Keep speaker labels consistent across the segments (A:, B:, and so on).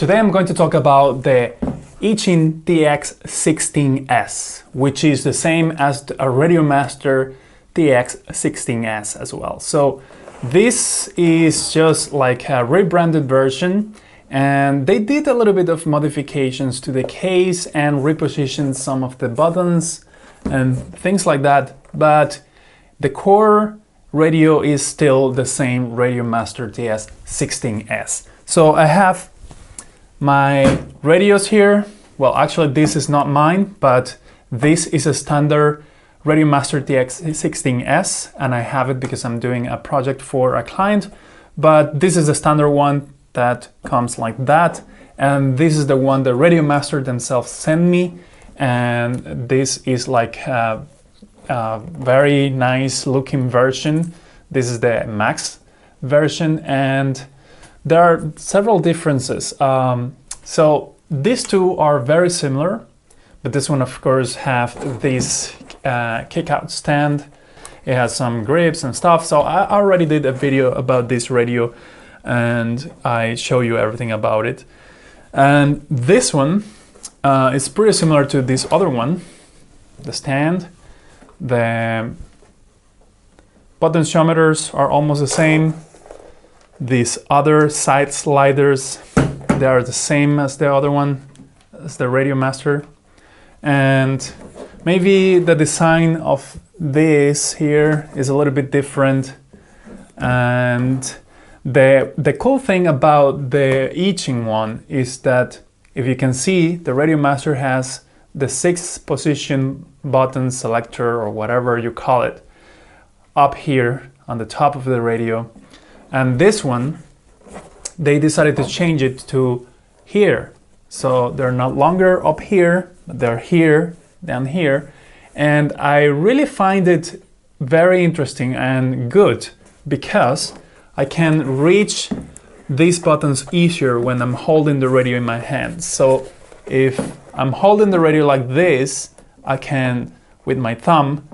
A: Today I'm going to talk about the Eachine TX16S, which is the same as a Radiomaster TX16S as well. So this is just like a rebranded version, and they did a little bit of modifications to the case and repositioned some of the buttons and things like that, but the core radio is still the same Radiomaster TX16S. So I have my radios here. Well, actually this is not mine, but this is a standard Radiomaster TX16S, and I have it because I'm doing a project for a client, but this is a standard one that comes like that, and this is the one the Radiomaster themselves sent me, and this is like a very nice looking version. This is the max version, and there are several differences. So these two are very similar, but this one of course have this kick-out stand. It has some grips and stuff. So I already did a video about this radio and I show you everything about it. And this one is pretty similar to this other one. The stand, the potentiometers are almost the same. These other side sliders, they are the same as the other one, as the Radiomaster. And maybe the design of this here is a little bit different. And the cool thing about the Eachine one is that, if you can see, the Radiomaster has the 6-position button selector, or whatever you call it, up here on the top of the radio. And this one, they decided to change it to here. So they're no longer up here, but they're here, down here. And I really find it very interesting and good because I can reach these buttons easier when I'm holding the radio in my hands. So if I'm holding the radio like this, I can, with my thumb,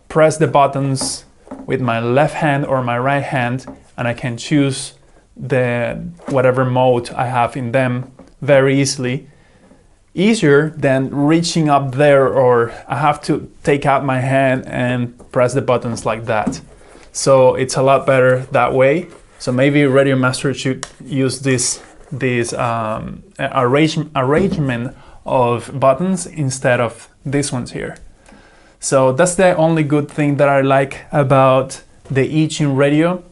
A: press the buttons with my left hand or my right hand, and I can choose the whatever mode I have in them very easily. Easier than reaching up there, or I have to take out my hand and press the buttons like that. So it's a lot better that way. So maybe Radiomaster should use this arrangement of buttons instead of these ones here. So that's the only good thing that I like about the Eachine radio.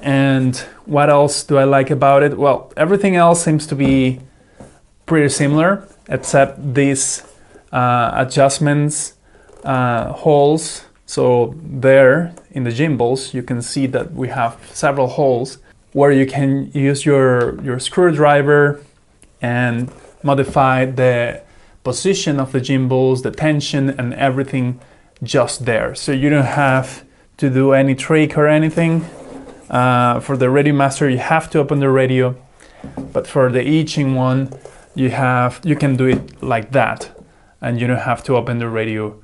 A: And what else do I like about it? Well, everything else seems to be pretty similar, except these adjustments holes. So there in the gimbals, you can see that we have several holes where you can use your screwdriver and modify the position of the gimbals, the tension and everything just there. So you don't have to do any trick or anything. For the Radiomaster, you have to open the radio, but for the Eachine one, you can do it like that, and you don't have to open the radio.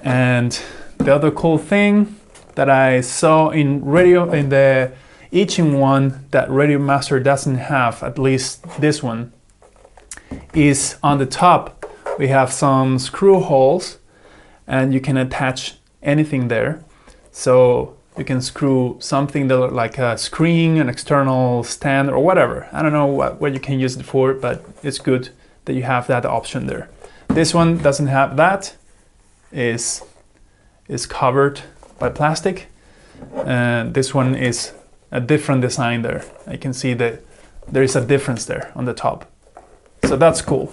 A: And the other cool thing that I saw in the Eachine one that Radiomaster doesn't have, at least this one, is on the top we have some screw holes, and you can attach anything there. So you can screw something that like a screen, an external stand, or whatever. I don't know what you can use it for, but it's good that you have that option there. This one doesn't have that. Is covered by plastic, and this one is a different design there. I can see that there is a difference there on the top. So that's cool.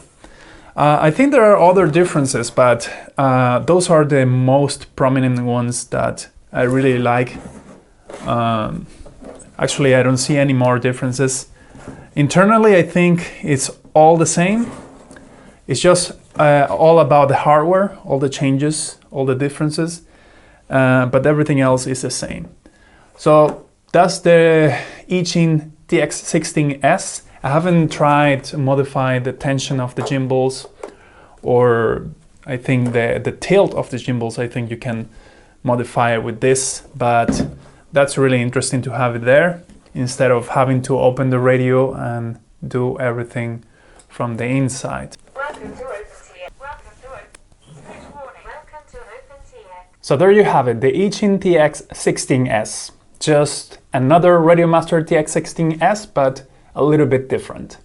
A: I think there are other differences, but those are the most prominent ones that I really like. Actually, I don't see any more differences. Internally, I think it's all the same. It's just all about the hardware, all the changes, all the differences, but everything else is the same. So that's the Eachine TX16S. I haven't tried to modify the tension of the gimbals, or I think the tilt of the gimbals. I think you can modify it with this, but that's really interesting to have it there instead of having to open the radio and do everything from the inside. So there you have it, the Eachine TX16S. Just another Radiomaster TX16S, but a little bit different.